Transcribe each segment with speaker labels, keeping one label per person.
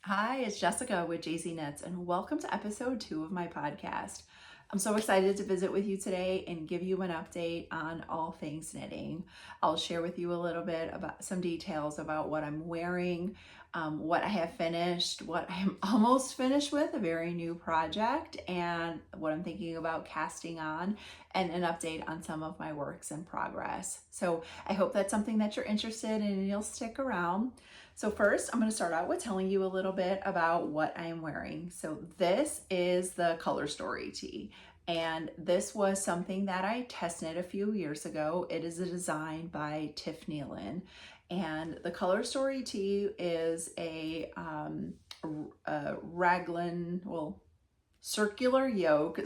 Speaker 1: Hi, it's Jessica with JC Knits, and welcome to episode 2 of my podcast. I'm so excited to visit with you today and give you an update on all things knitting. I'll share with you a little bit about some details about what I'm wearing, what I have finished, what I'm almost finished with, a very new project, and what I'm thinking about casting on, and an update on some of my works in progress. So I hope that's something that you're interested in and you'll stick around. So first, I'm going to start out with telling you a little bit about what I'm wearing. So this is the Colorstory tee, and this was something that I test knit a few years ago. It is a design by Neilan, and the Colorstory tee is a raglan, circular yoke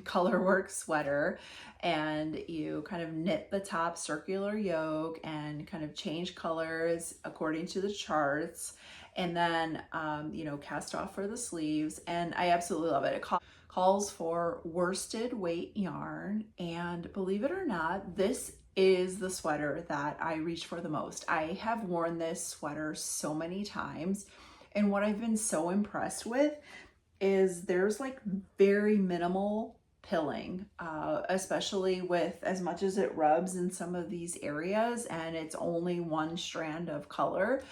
Speaker 1: colorwork sweater, and you kind of knit the top circular yoke and kind of change colors according to the charts, and then cast off for the sleeves. And I absolutely love it. It calls for worsted weight yarn, and believe it or not, this is the sweater that I reach for the most. I have worn this sweater so many times, and what I've been so impressed with is there's like very minimal pilling, especially with as much as it rubs in some of these areas, and it's only one strand of color.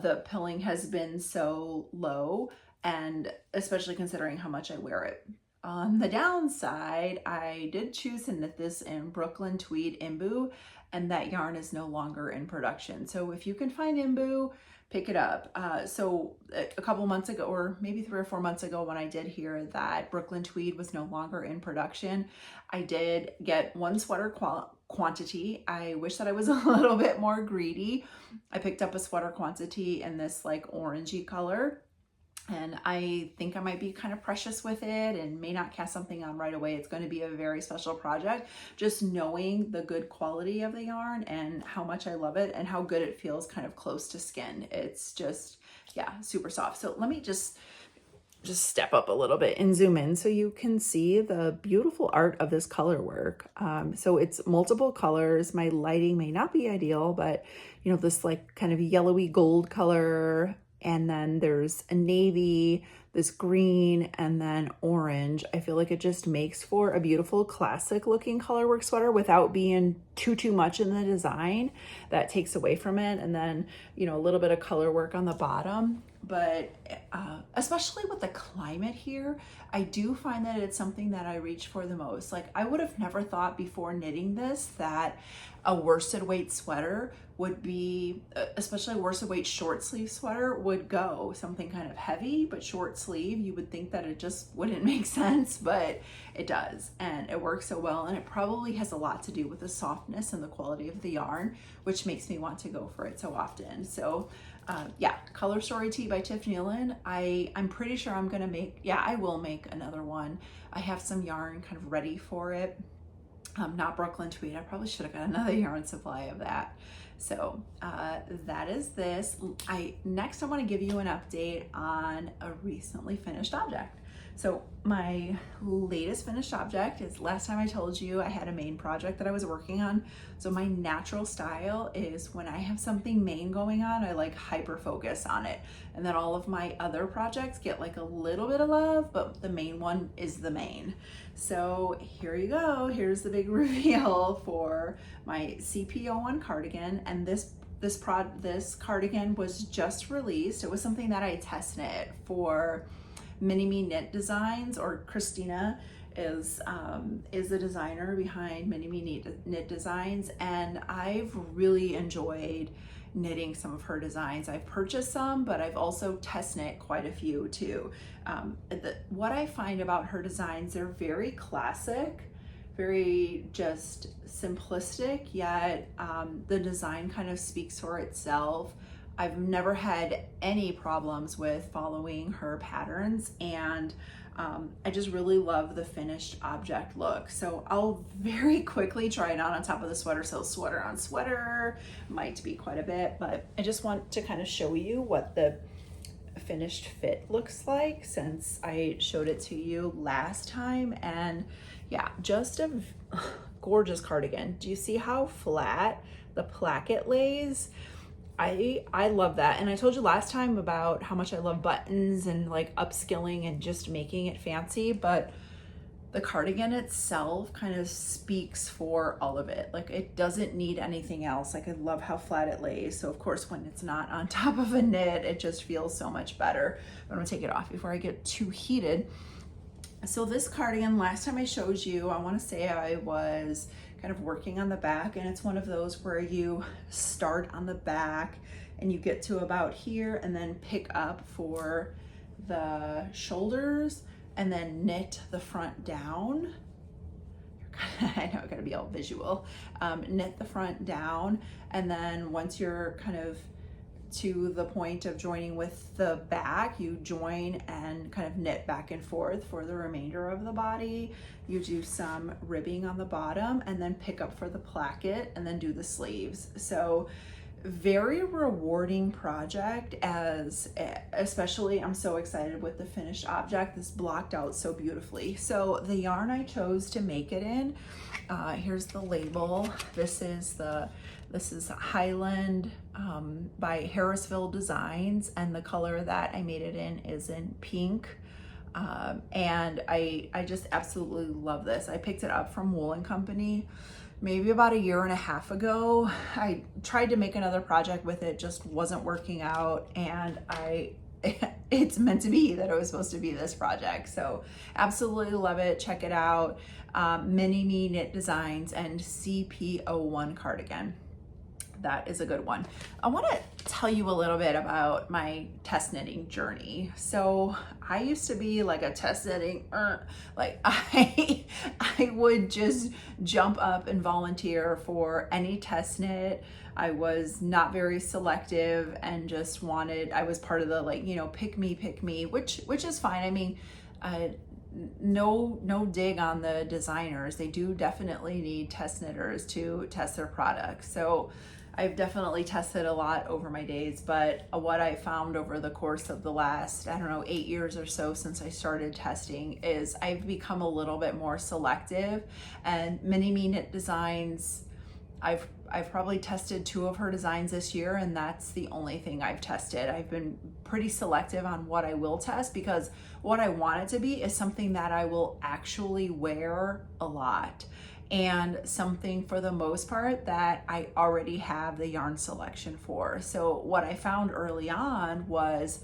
Speaker 1: The pilling has been so low, and especially considering how much I wear it. On the downside, I did choose to knit this in Brooklyn Tweed Imbue, and that yarn is no longer in production. So if you can find Imbue, pick it up. So a couple months ago, or maybe 3 or 4 months ago, when I did hear that Brooklyn Tweed was no longer in production, I did get one sweater quantity. I wish that I was a little bit more greedy. I picked up a sweater quantity in this like orangey color, and I think I might be kind of precious with it and may not cast something on right away. It's going to be a very special project. Just knowing the good quality of the yarn and how much I love it and how good it feels kind of close to skin. It's just, yeah, super soft. So let me just step up a little bit and zoom in so you can see the beautiful art of this color work. So it's multiple colors. My lighting may not be ideal, but this like kind of yellowy gold color, and then there's a navy, this green, and then orange. I feel like it just makes for a beautiful classic looking colorwork sweater without being too much in the design that takes away from it. And then, a little bit of color work on the bottom. But especially with the climate here, I do find that it's something that I reach for the most. Like, I would have never thought before knitting this that a worsted weight sweater would be, especially a worsted weight short sleeve sweater, would go something kind of heavy but short sleeve. You would think that it just wouldn't make sense, but it does, and it works so well. And it probably has a lot to do with the softness and the quality of the yarn, which makes me want to go for it so often. So yeah, Colorstory tee by Neilan. I'm pretty sure I'm gonna I will make another one. I have some yarn kind of ready for it. Not Brooklyn Tweed. I probably should have got another yarn supply of that. So that is this. Next I want to give you an update on a recently finished object. So my latest finished object is, last time I told you I had a main project that I was working on. So my natural style is when I have something main going on, I like hyper focus on it. And then all of my other projects get like a little bit of love, but the main one is the main. So here you go. Here's the big reveal for my CP01 cardigan. And this cardigan was just released. It was something that I test knit for Minimi Knit Designs, or Christina is the designer behind Minimi Knit Designs, and I've really enjoyed knitting some of her designs. I've purchased some, but I've also test knit quite a few too. What I find about her designs, they're very classic, very just simplistic, yet the design kind of speaks for itself. I've never had any problems with following her patterns, and I just really love the finished object look. So I'll very quickly try it on top of the sweater. So sweater on sweater might be quite a bit, but I just want to kind of show you what the finished fit looks like since I showed it to you last time. And yeah, just a gorgeous cardigan. Do you see how flat the placket lays? I love that. And I told you last time about how much I love buttons and like upskilling and just making it fancy, but the cardigan itself kind of speaks for all of it. Like it doesn't need anything else. Like I love how flat it lays. So of course, when it's not on top of a knit, it just feels so much better. I'm gonna take it off before I get too heated. So this cardigan, last time I showed you, I wanna say I was kind of working on the back, and it's one of those where you start on the back and you get to about here and then pick up for the shoulders and then knit the front down. I know I gotta be all visual. Knit the front down, and then once you're kind of to the point of joining with the back, you join and kind of knit back and forth for the remainder of the body. You do some ribbing on the bottom and then pick up for the placket and then do the sleeves. So very rewarding project, as especially I'm so excited with the finished object. This blocked out so beautifully. So the yarn I chose to make it in, here's the label. This is Highland by Harrisville Designs, and the color that I made it in is in pink. And I just absolutely love this. I picked it up from Wool & Company maybe about a year and a half ago. I tried to make another project with it, just wasn't working out, and it's meant to be that it was supposed to be this project. So absolutely love it. Check it out. Minimi Knit Designs and CP01 cardigan. That is a good one. I want to tell you a little bit about my test knitting journey. So I used to be like a test knitting, like I would just jump up and volunteer for any test knit. I was not very selective and just wanted, I was part of the like, you know, pick me, which is fine. I mean, no dig on the designers. They do definitely need test knitters to test their products. So I've definitely tested a lot over my days, but what I found over the course of the last, I don't know, 8 years or so since I started testing is I've become a little bit more selective. And Minimi Knit Designs, I've probably tested 2 of her designs this year, and that's the only thing I've tested. I've been pretty selective on what I will test, because what I want it to be is something that I will actually wear a lot, and something for the most part that I already have the yarn selection for. So what I found early on was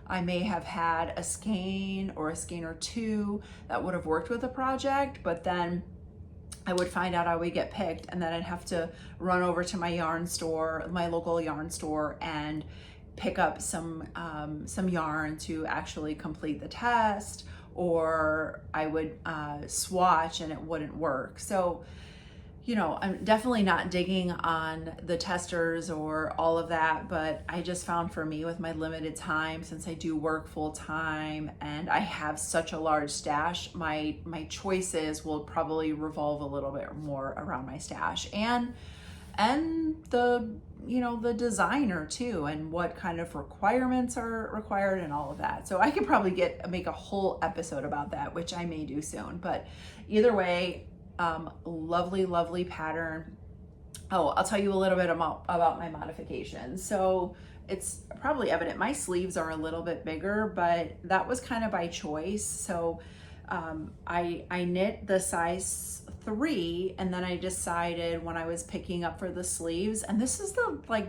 Speaker 1: I may have had a skein or a skein or 2 that would have worked with the project, but then I would find out I would get picked, and then I'd have to run over to my yarn store, my local yarn store, and pick up some yarn to actually complete the test, or I would swatch and it wouldn't work. So, you know, I'm definitely not digging on the testers or all of that, but I just found for me with my limited time, since I do work full time and I have such a large stash, my choices will probably revolve a little bit more around my stash and the, you know, the designer too, and what kind of requirements are required and all of that. So I could probably make a whole episode about that, which I may do soon. But either way, lovely pattern. Oh, I'll tell you a little bit about my modifications. So it's probably evident my sleeves are a little bit bigger, but that was kind of by choice. So I knit the size 3, and then I decided when I was picking up for the sleeves, and this is the like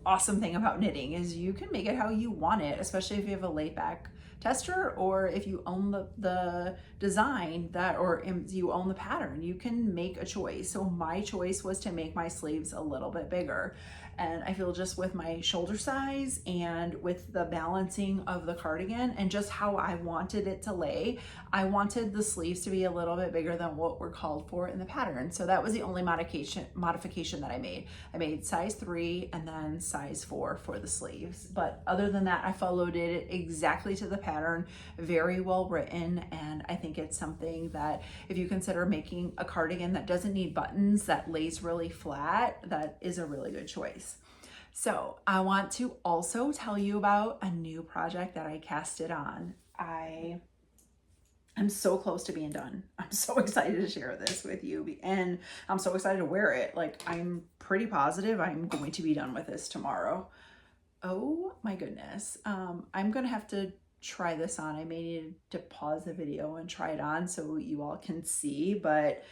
Speaker 1: awesome thing about knitting, is you can make it how you want it, especially if you have a laid back tester, or if you own the design that, or you own the pattern, you can make a choice. So my choice was to make my sleeves a little bit bigger. And I feel just with my shoulder size and with the balancing of the cardigan and just how I wanted it to lay, I wanted the sleeves to be a little bit bigger than what were called for in the pattern. So that was the only modification that I made. I made size 3 and then size 4 for the sleeves. But other than that, I followed it exactly to the pattern, very well written. And I think it's something that if you consider making a cardigan that doesn't need buttons, that lays really flat, that is a really good choice. So I want to also tell you about a new project that I casted on. I I'm so close to being done. I'm so excited to share this with you, and I'm so excited to wear it. Like, I'm pretty positive I'm going to be done with this tomorrow. Oh my goodness. I'm gonna have to try this on. I may need to pause the video and try it on so you all can see, but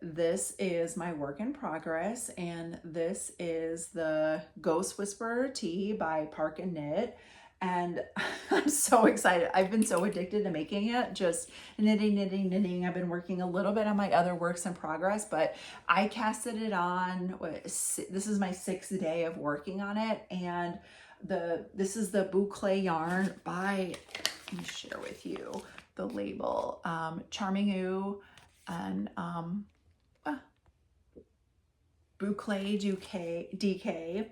Speaker 1: this is my work in progress, and this is the Ghost Whisperer tee by Park and Knit. And I'm so excited. I've been so addicted to making it, just knitting, knitting, knitting. I've been working a little bit on my other works in progress, but I casted it on. This is my 6th day of working on it, and this is the Boucle yarn by, let me share with you the label, Charming Ooh and Boucle DK.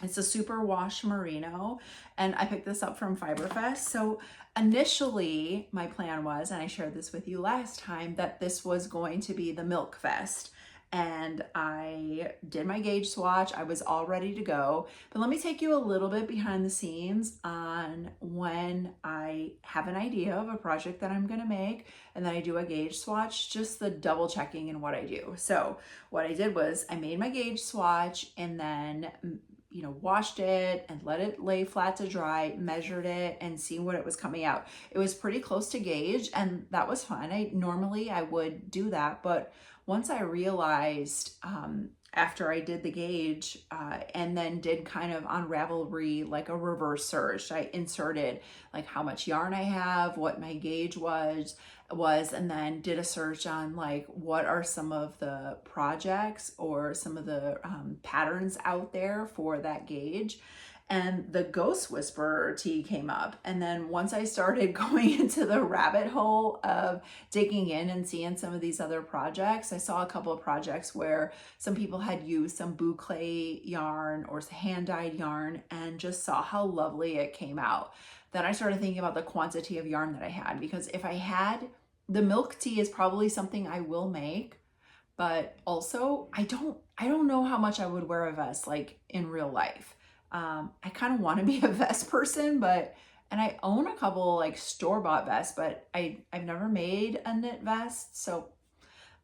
Speaker 1: It's a super wash merino, and I picked this up from Fiberfest. So initially my plan was, and I shared this with you last time, that this was going to be the Milk Fest. And I did my gauge swatch. I was all ready to go. But let me take you a little bit behind the scenes on when I have an idea of a project that I'm gonna make, and then I do a gauge swatch, just the double checking in what I do. So what I did was I made my gauge swatch, and then washed it and let it lay flat to dry, measured it, and see what it was coming out. It was pretty close to gauge, and that was fine. Normally I would do that, but once I realized after I did the gauge and then did kind of on Ravelry like a reverse search, I inserted like how much yarn I have, what my gauge was, and then did a search on like what are some of the projects or some of the patterns out there for that gauge. And the Ghost Whisperer tee came up. And then once I started going into the rabbit hole of digging in and seeing some of these other projects, I saw a couple of projects where some people had used some Boucle yarn or hand-dyed yarn, and just saw how lovely it came out. Then I started thinking about the quantity of yarn that I had, because if I had the milk tea is probably something I will make, but also I don't know how much I would wear a vest like in real life. I kind of want to be a vest person, and I own a couple like store-bought vests, but I've never made a knit vest. So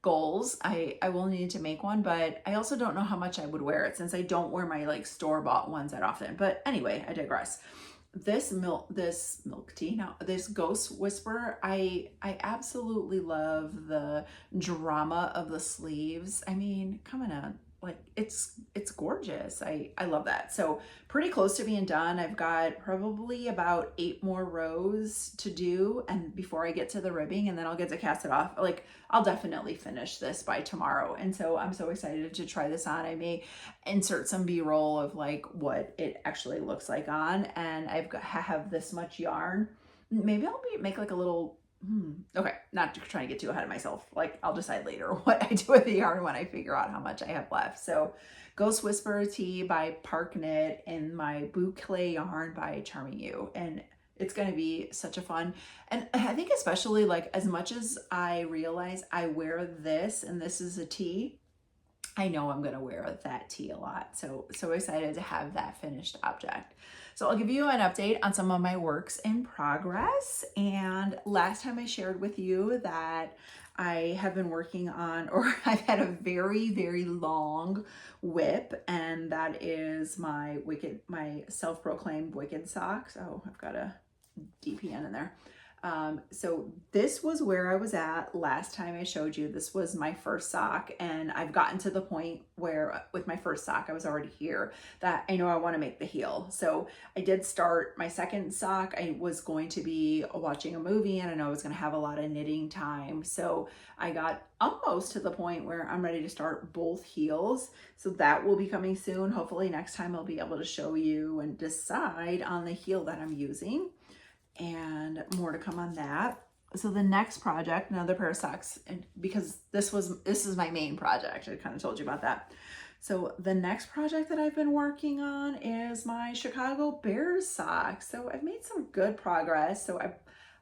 Speaker 1: goals, I will need to make one, but I also don't know how much I would wear it, since I don't wear my like store-bought ones that often. But anyway, I digress. This Ghost Whisperer, I absolutely love the drama of the sleeves. I mean, come on, like it's gorgeous. I love that. So pretty close to being done. I've got probably about 8 more rows to do, and before I get to the ribbing, and then I'll get to cast it off. Like, I'll definitely finish this by tomorrow, and so I'm so excited to try this on. I may insert some b-roll of like what it actually looks like on, and have this much yarn. Maybe I'll make like a little okay, not trying to get too ahead of myself. Like, I'll decide later what I do with the yarn when I figure out how much I have left. So Ghost Whisperer tee by Park Knit, and my Boucle yarn by Charming You. And it's going to be such a fun, and I think especially like as much as I realize I wear this, and this is a tee, I know I'm going to wear that tee a lot. So excited to have that finished object. So I'll give you an update on some of my works in progress. And last time I shared with you that I have been working on, or I've had a very, very long whip, and that is my self-proclaimed Wicked socks. Oh, I've got a DPN in there. So this was where I was at last time I showed you. This was my first sock, and I've gotten to the point where with my first sock, I was already here, that I know I want to make the heel. So I did start my second sock. I was going to be watching a movie, and I know I was going to have a lot of knitting time. So I got almost to the point where I'm ready to start both heels. So that will be coming soon. Hopefully next time I'll be able to show you and decide on the heel that I'm using. And more to come on that. So the next project, another pair of socks, and because this is my main project, I kind of told you about that. So the next project that I've been working on is my Chicago Bears socks. So I've made some good progress. So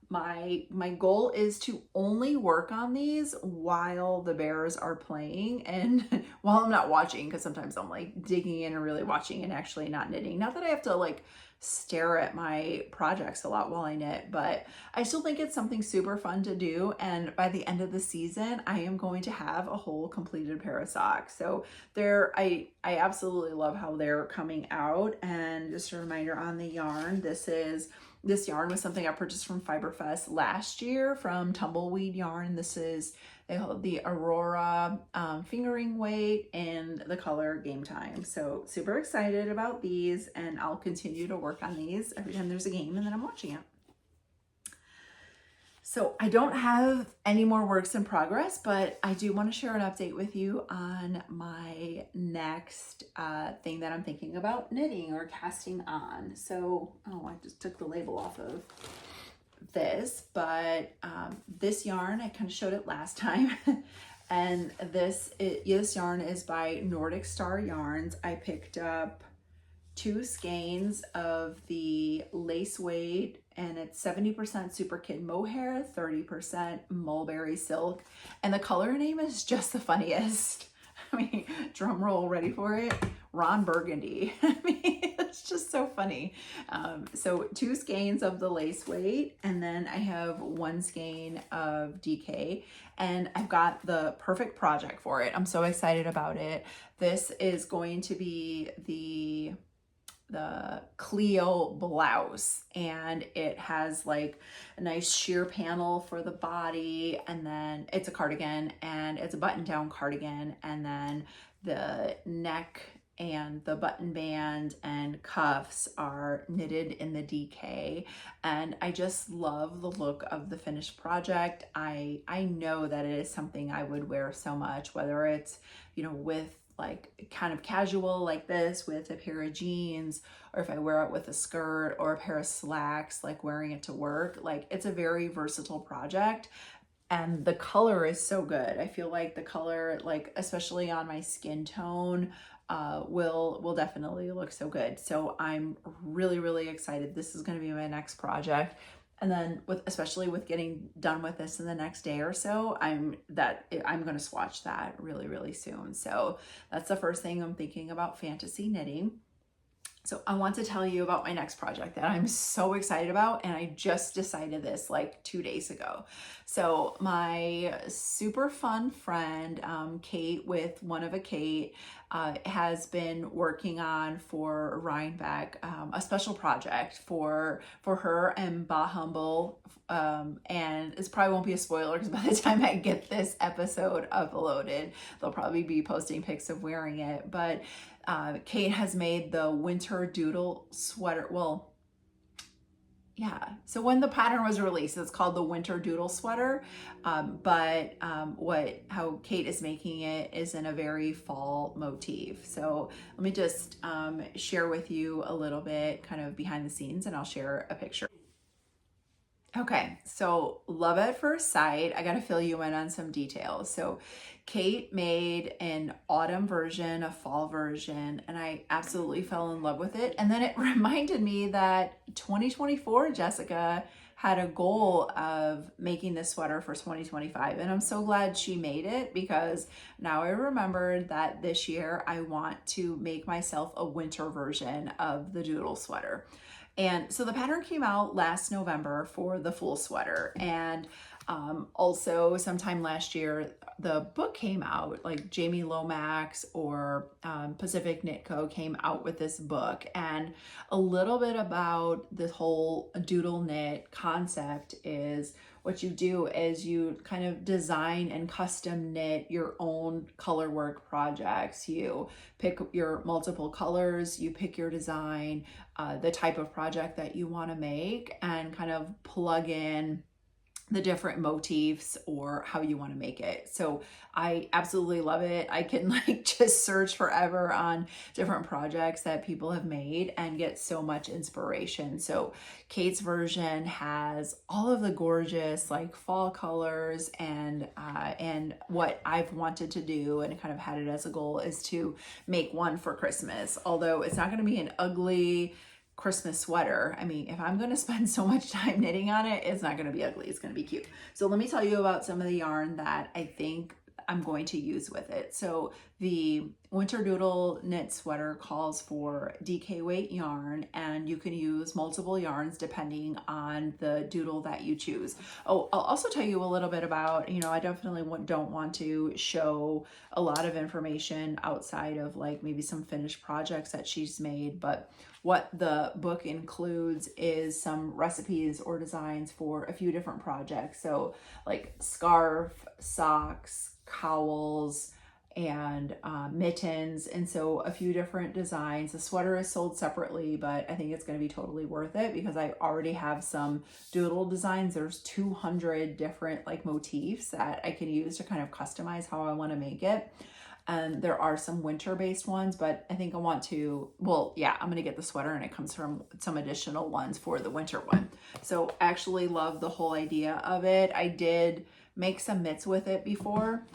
Speaker 1: my goal is to only work on these while the Bears are playing, and while I'm not watching, because sometimes I'm like digging in and really watching and actually not knitting. Not that I have to like stare at my projects a lot while I knit, but I still think it's something super fun to do. And by the end of the season, I am going to have a whole completed pair of socks. So I absolutely love how they're coming out. And just a reminder on the yarn, this yarn was something I purchased from Fiberfest last year from Tumbleweed Yarn. This is the Aurora fingering weight and the color Game Time. So super excited about these, and I'll continue to work on these every time there's a game and then I'm watching it. So I don't have any more works in progress, but I do want to share an update with you on my next thing that I'm thinking about knitting or casting on. So, I just took the label off of this, but this yarn, I kind of showed it last time. And this yarn is by Nordic Star Yarns. I picked up 2 skeins of the lace weight, and it's 70% Super Kid Mohair, 30% Mulberry Silk, and the color name is just the funniest. I mean, drum roll, ready for it? Ron Burgundy. I mean, it's just so funny. So 2 skeins of the lace weight, and then I have 1 skein of DK, and I've got the perfect project for it. I'm so excited about it. This is going to be the Cleo blouse, and it has like a nice sheer panel for the body, and then it's a cardigan, and it's a button down cardigan, and then the neck and the button band and cuffs are knitted in the DK, and I just love the look of the finished project. I know that it is something I would wear so much, whether it's, with like kind of casual like this with a pair of jeans, or if I wear it with a skirt or a pair of slacks, like wearing it to work. Like, it's a very versatile project, and the color is so good. I feel like the color, like especially on my skin tone, will definitely look so good. So I'm really excited. This is going to be my next project. And then especially with getting done with this in the next day or so, I'm going to swatch that really soon. So that's the first thing I'm thinking about fantasy knitting. So I want to tell you about my next project that I'm so excited about, and I just decided this like 2 days ago. So my super fun friend, Kate with One of a Kate, has been working on for Rhinebeck a special project for her and Bah Humble, and this probably won't be a spoiler because by the time I get this episode uploaded, they'll probably be posting pics of wearing it. But Kate has made the winter doodle sweater. Well, yeah. So when the pattern was released, it's called the winter doodle sweater. But how Kate is making it is in a very fall motif. So let me just share with you a little bit kind of behind the scenes, and I'll share a picture. Okay, so love at first sight. I got to fill you in on some details. So Kate made an autumn version, a fall version, and I absolutely fell in love with it. And then it reminded me that 2024, Jessica had a goal of making this sweater for 2025. And I'm so glad she made it, because now I remembered that this year I want to make myself a winter version of the doodle sweater. And so the pattern came out last November for the full sweater. And also sometime last year, the book came out, like Jamie Lomax or Pacific Knit Co. came out with this book. And a little bit about this whole doodle knit concept is what you do is you kind of design and custom knit your own color work projects. You pick your multiple colors, you pick your design, the type of project that you want to make, and kind of plug in the different motifs or how you want to make it. So I absolutely love it. I can like just search forever on different projects that people have made and get so much inspiration. So Kate's version has all of the gorgeous like fall colors, and what I've wanted to do and kind of had it as a goal is to make one for Christmas. Although it's not going to be an ugly Christmas sweater. I mean, if I'm going to spend so much time knitting on it, it's not going to be ugly. It's going to be cute. So let me tell you about some of the yarn that I think I'm going to use with it. So the Winter Doodle knit sweater calls for DK weight yarn, and you can use multiple yarns depending on the doodle that you choose. Oh, I'll also tell you a little bit about, I definitely don't want to show a lot of information outside of like maybe some finished projects that she's made, but what the book includes is some recipes or designs for a few different projects. So like scarf, socks, cowls, and mittens, and so a few different designs. The sweater is sold separately, but I think it's going to be totally worth it because I already have some doodle designs. There's 200 different like motifs that I can use to kind of customize how I want to make it. And there are some winter based ones, but I think I want to, well, yeah, I'm going to get the sweater and it comes from some additional ones for the winter one. So I actually love the whole idea of it. I did make some mitts with it before,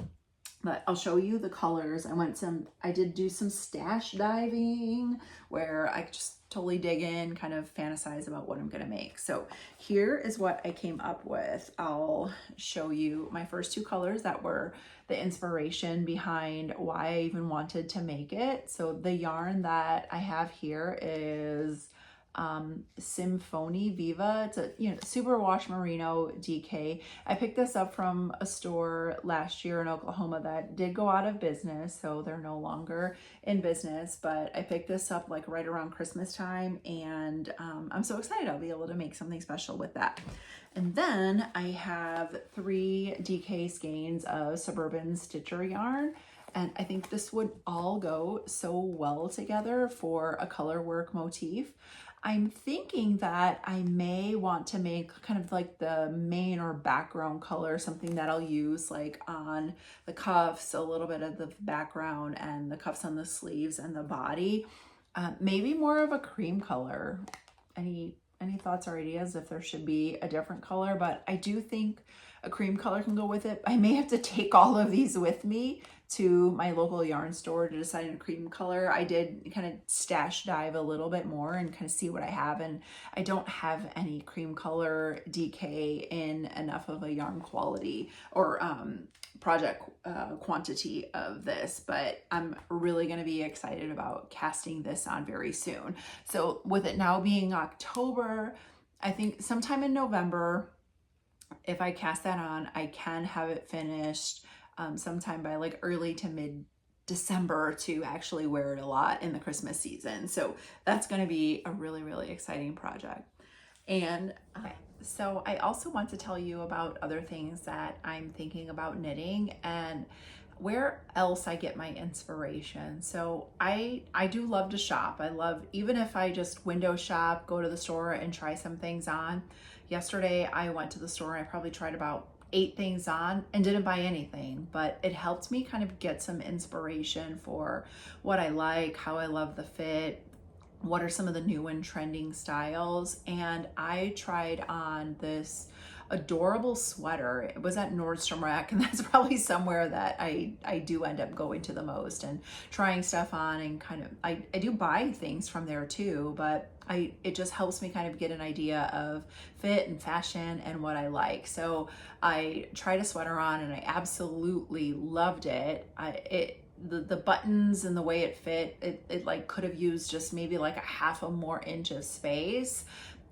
Speaker 1: but I'll show you the colors. I did do some stash diving where I just totally dig in, kind of fantasize about what I'm going to make. So here is what I came up with. I'll show you my first two colors that were the inspiration behind why I even wanted to make it. So the yarn that I have here is Symphony Viva. It's a superwash merino DK. I picked this up from a store last year in Oklahoma that did go out of business, so they're no longer in business, but I picked this up like right around Christmas time, and I'm so excited I'll be able to make something special with that. And then I have 3 DK skeins of Suburban Stitcher yarn, and I think this would all go so well together for a color work motif. I'm thinking that I may want to make kind of like the main or background color, something that I'll use like on the cuffs, a little bit of the background, and the cuffs on the sleeves and the body. Maybe more of a cream color. Any thoughts or ideas if there should be a different color? But I do think a cream color can go with it. I may have to take all of these with me to my local yarn store to decide on a cream color. I did kind of stash dive a little bit more and kind of see what I have, and I don't have any cream color DK in enough of a yarn quality or project quantity of this, but I'm really going to be excited about casting this on very soon. So with it now being October, I think sometime in November, if I cast that on, I can have it finished sometime by like early to mid December to actually wear it a lot in the Christmas season. So that's going to be a really, really exciting project. And so I also want to tell you about other things that I'm thinking about knitting and where else I get my inspiration. So I do love to shop. I love, even if I just window shop, go to the store and try some things on. Yesterday I went to the store and I probably tried about 8 things on and didn't buy anything, but it helped me kind of get some inspiration for what I like, how I love the fit, what are some of the new and trending styles. And I tried on this adorable sweater. It was at Nordstrom Rack, and that's probably somewhere that I do end up going to the most and trying stuff on, and kind of I do buy things from there too, but it just helps me kind of get an idea of fit and fashion and what I like. So I tried a sweater on and I absolutely loved it. The buttons and the way it fit, it like could have used just maybe like a half a more inch of space.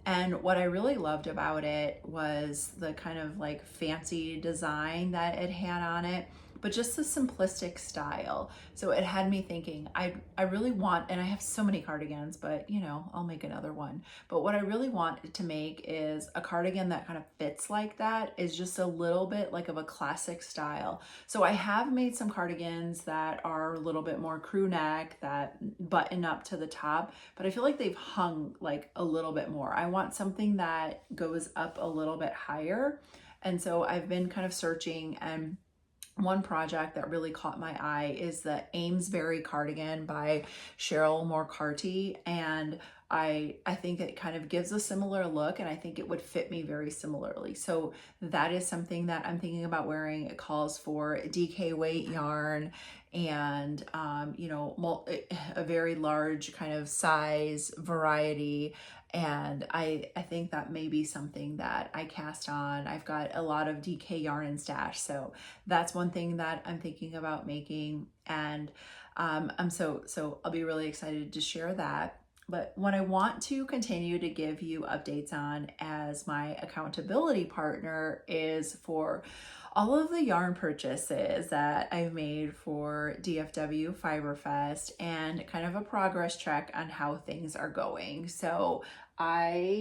Speaker 1: And what I really loved about it was the kind of like fancy design that it had on it, but just the simplistic style. So it had me thinking, I really want, and I have so many cardigans, but I'll make another one. But what I really want to make is a cardigan that kind of fits like that, is just a little bit like of a classic style. So I have made some cardigans that are a little bit more crew neck, that button up to the top, but I feel like they've hung like a little bit more. I want something that goes up a little bit higher. And so I've been kind of searching, and one project that really caught my eye is the Amesbury cardigan by Cheryl Mokhtari, and I think it kind of gives a similar look, and I think it would fit me very similarly. So that is something that I'm thinking about wearing. It calls for DK weight yarn and a very large kind of size variety, And I think that may be something that I cast on. I've got a lot of DK yarn in stash, so that's one thing that I'm thinking about making. And so I'll be really excited to share that. But what I want to continue to give you updates on as my accountability partner is for all of the yarn purchases that I've made for DFW Fiberfest and kind of a progress check on how things are going. So I'll,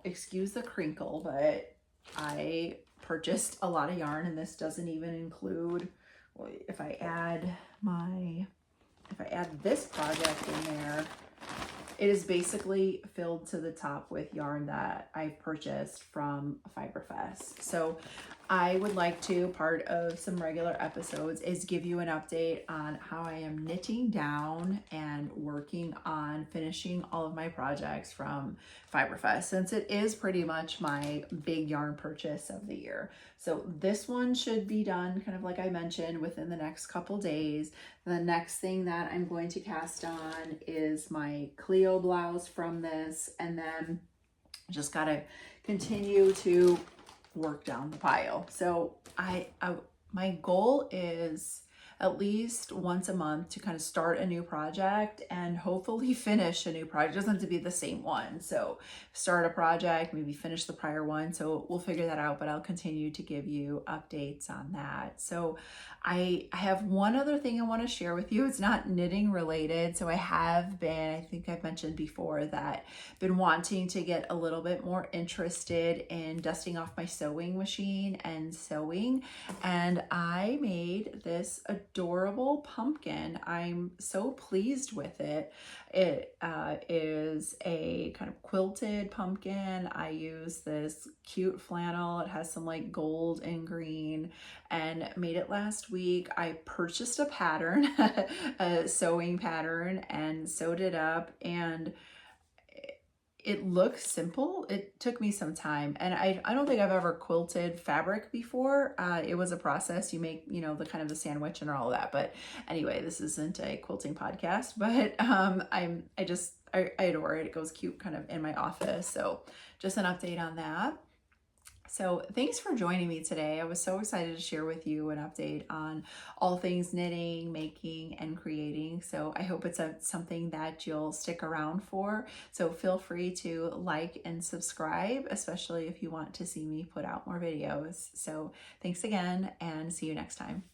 Speaker 1: excuse the crinkle, but I purchased a lot of yarn, and this doesn't even include, if I add this project in there, it is basically filled to the top with yarn that I purchased from Fiberfest. So I would like to, part of some regular episodes, is give you an update on how I am knitting down and working on finishing all of my projects from Fiberfest, since it is pretty much my big yarn purchase of the year. So this one should be done, kind of like I mentioned, within the next couple days. The next thing that I'm going to cast on is my Cleo blouse from this, and then just gotta continue to work down the pile. So my goal is at least once a month to kind of start a new project and hopefully finish a new project. It doesn't have to be the same one. So start a project, maybe finish the prior one. So we'll figure that out, but I'll continue to give you updates on that. So I have one other thing I want to share with you. It's not knitting related. So I think I've mentioned before that been wanting to get a little bit more interested in dusting off my sewing machine and sewing. And I made this adorable pumpkin. I'm so pleased with it. It is a kind of quilted pumpkin. I use this cute flannel. It has some like gold and green, and made it last week. I purchased a pattern, a sewing pattern, and sewed it up, and it looks simple. It took me some time, and I don't think I've ever quilted fabric before. It was a process. You make, the kind of the sandwich and all of that. But anyway, this isn't a quilting podcast, but I adore it. It goes cute kind of in my office. So just an update on that. So thanks for joining me today. I was so excited to share with you an update on all things knitting, making, and creating. So I hope it's something that you'll stick around for. So feel free to like and subscribe, especially if you want to see me put out more videos. So thanks again, and see you next time.